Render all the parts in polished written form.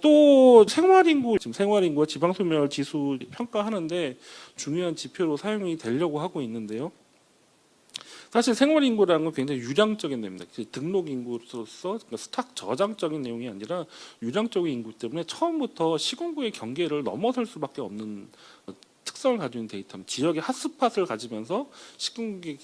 또 생활인구, 지금 생활인구와 지방소멸 지수 평가하는데 중요한 지표로 사용이 되려고 하고 있는데요. 사실 생활인구라는 건 굉장히 유량적인 내용입니다. 등록인구로서 그러니까 스탁 저장적인 내용이 아니라 유량적인 인구 때문에 처음부터 시군구의 경계를 넘어설 수밖에 없는 특성을 가지고 있는 데이터입니다. 지역의 핫스팟을 가지면서 시군구의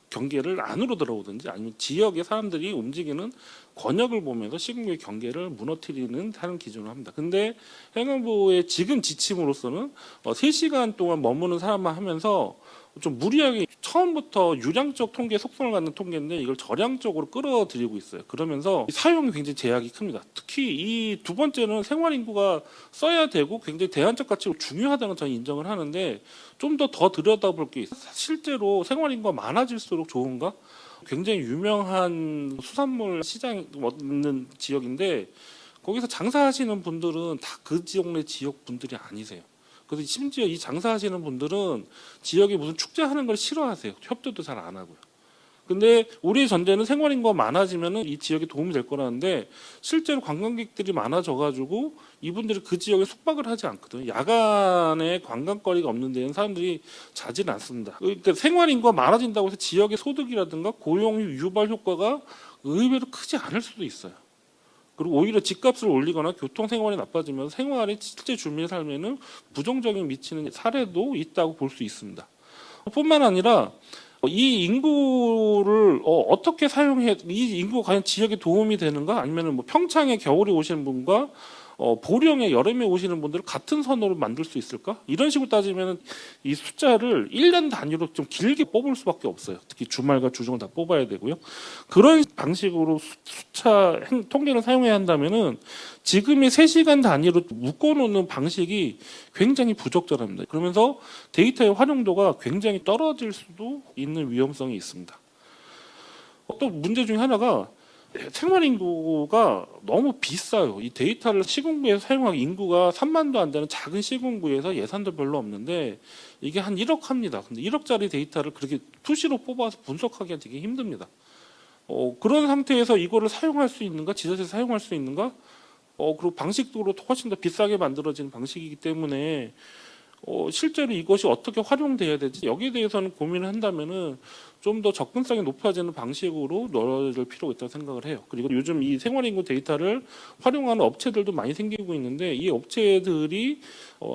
경계를 안으로 들어오든지 아니면 지역의 사람들이 움직이는 권역을 보면서 시군구의 경계를 무너뜨리는 다른 기준을 합니다. 근데 행안부의 지금 지침으로서는 3시간 동안 머무는 사람만 하면서 좀 무리하게 처음부터 유량적 통계 속성을 갖는 통계인데 이걸 저량적으로 끌어들이고 있어요. 그러면서 사용이 굉장히 제약이 큽니다. 특히 이 두 번째는 생활인구가 써야 되고 굉장히 대안적 가치로 중요하다는 저는 인정을 하는데 좀 더 들여다볼 게 있어요. 실제로 생활인구가 많아질수록 좋은가? 굉장히 유명한 수산물 시장이 있는 지역인데 거기서 장사하시는 분들은 다 그 동네 지역 분들이 아니세요. 그래서 심지어 이 장사하시는 분들은 지역에 무슨 축제하는 걸 싫어하세요. 협조도 잘 안 하고요. 근데 우리의 전제는 생활인구가 많아지면은 이 지역에 도움이 될 거라는데 실제로 관광객들이 많아져가지고 이분들이 그 지역에 숙박을 하지 않거든요. 야간에 관광거리가 없는 데는 사람들이 자지는 않습니다. 그러니까 생활인구가 많아진다고 해서 지역의 소득이라든가 고용 유발 효과가 의외로 크지 않을 수도 있어요. 그리고 오히려 집값을 올리거나 교통 생활이 나빠지면 생활에 실제 주민의 삶에는 부정적인 미치는 사례도 있다고 볼 수 있습니다. 뿐만 아니라 이 인구를 어떻게 사용해, 이 인구가 과연 지역에 도움이 되는가? 아니면 뭐 평창에 겨울에 오시는 분과 보령에 여름에 오시는 분들을 같은 선으로 만들 수 있을까? 이런 식으로 따지면 이 숫자를 1년 단위로 좀 길게 뽑을 수밖에 없어요. 특히 주말과 주중을 다 뽑아야 되고요. 그런 방식으로 숫자 통계를 사용해야 한다면은 지금의 3시간 단위로 묶어놓는 방식이 굉장히 부적절합니다. 그러면서 데이터의 활용도가 굉장히 떨어질 수도 있는 위험성이 있습니다. 또 문제 중에 하나가 생활인구가 너무 비싸요. 이 데이터를 시군구에서 사용하기 인구가 3만도 안 되는 작은 시군구에서 예산도 별로 없는데 이게 한 1억 합니다. 근데 1억짜리 데이터를 그렇게 투시로 뽑아서 분석하기가 되게 힘듭니다. 그런 상태에서 이거를 사용할 수 있는가? 지자체에서 사용할 수 있는가? 그리고 방식적으로 훨씬 더 비싸게 만들어지는 방식이기 때문에 실제로 이것이 어떻게 활용돼야 되지? 여기에 대해서는 고민을 한다면은 좀 더 접근성이 높아지는 방식으로 넣어줄 필요가 있다고 생각을 해요. 그리고 요즘 이 생활인구 데이터를 활용하는 업체들도 많이 생기고 있는데 이 업체들이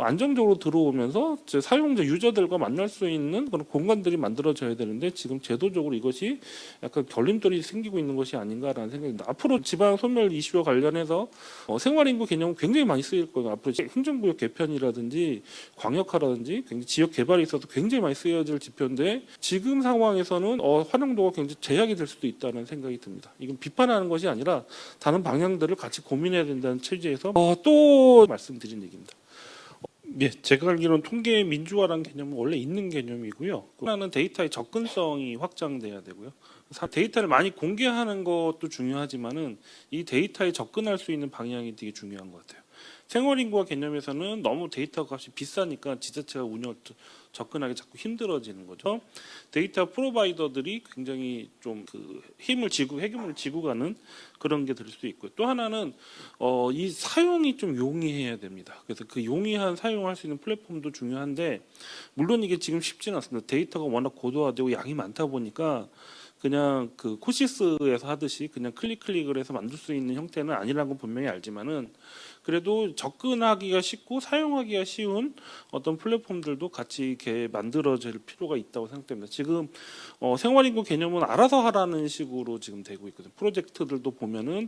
안정적으로 들어오면서 사용자 유저들과 만날 수 있는 그런 공간들이 만들어져야 되는데 지금 제도적으로 이것이 약간 결림돌이 생기고 있는 것이 아닌가라는 생각입니다. 앞으로 지방 소멸 이슈와 관련해서 생활인구 개념은 굉장히 많이 쓰일 거예요. 앞으로 행정구역 개편이라든지 광역화라든지 굉장히 지역 개발에 있어서 굉장히 많이 쓰여질 지표인데 지금 상황에서는 활용도가 굉장히 제약이 될 수도 있다는 생각이 듭니다. 이건 비판하는 것이 아니라 다른 방향들을 같이 고민해야 된다는 취지에서 또 말씀드린 얘기입니다. 예, 제가 알기로는 통계 민주화라는 개념은 원래 있는 개념이고요. 하나는 데이터의 접근성이 확장돼야 되고요. 데이터를 많이 공개하는 것도 중요하지만은 이 데이터에 접근할 수 있는 방향이 되게 중요한 것 같아요. 생활인구화 개념에서는 너무 데이터 값이 비싸니까 지자체가 운영 접근하기 자꾸 힘들어지는 거죠. 데이터 프로바이더들이 굉장히 좀 그 해결을 지고 가는 그런 게 될 수 있고요. 또 하나는 이 사용이 좀 용이해야 됩니다. 그래서 그 용이한 사용할 수 있는 플랫폼도 중요한데 물론 이게 지금 쉽지는 않습니다. 데이터가 워낙 고도화되고 양이 많다 보니까 그냥 그 코시스에서 하듯이 그냥 클릭을 해서 만들 수 있는 형태는 아니라는 건 분명히 알지만은 그래도 접근하기가 쉽고 사용하기가 쉬운 어떤 플랫폼들도 같이 이렇게 만들어질 필요가 있다고 생각됩니다. 지금 생활인구 개념은 알아서 하라는 식으로 지금 되고 있거든요. 프로젝트들도 보면은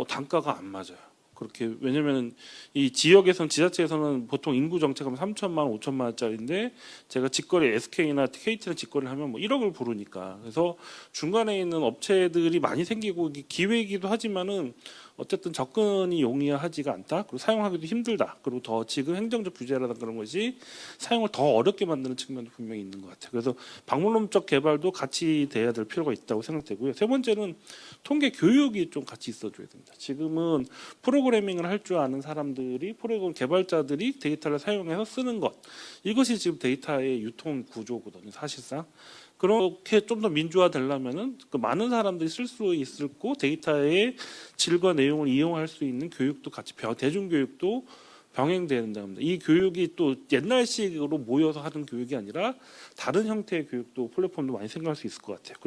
단가가 안 맞아요. 그렇게 왜냐면 이 지역에서는 지자체에서는 보통 인구 정책하면 3천만 원, 5천만 원짜리인데 제가 직거래 SK나 KT랑 직거래를 하면 뭐 1억을 부르니까 그래서 중간에 있는 업체들이 많이 생기고 기회이기도 하지만은 어쨌든 접근이 용이하지가 않다. 그리고 사용하기도 힘들다. 그리고 더 지금 행정적 규제라든가 그런 것이 사용을 더 어렵게 만드는 측면도 분명히 있는 것 같아요. 그래서 방문론적 개발도 같이 돼야 될 필요가 있다고 생각되고요. 세 번째는 통계 교육이 좀 같이 있어줘야 됩니다. 지금은 프로그래밍을 할 줄 아는 사람들이 프로그램 개발자들이 데이터를 사용해서 쓰는 것 이것이 지금 데이터의 유통 구조거든요. 사실상. 그렇게 좀 더 민주화되려면은 그 많은 사람들이 쓸 수 있고 데이터의 질과 내용을 이용할 수 있는 교육도 같이 대중교육도 병행돼야 된답니다. 이 교육이 또 옛날식으로 모여서 하는 교육이 아니라 다른 형태의 교육도 플랫폼도 많이 생각할 수 있을 것 같아요.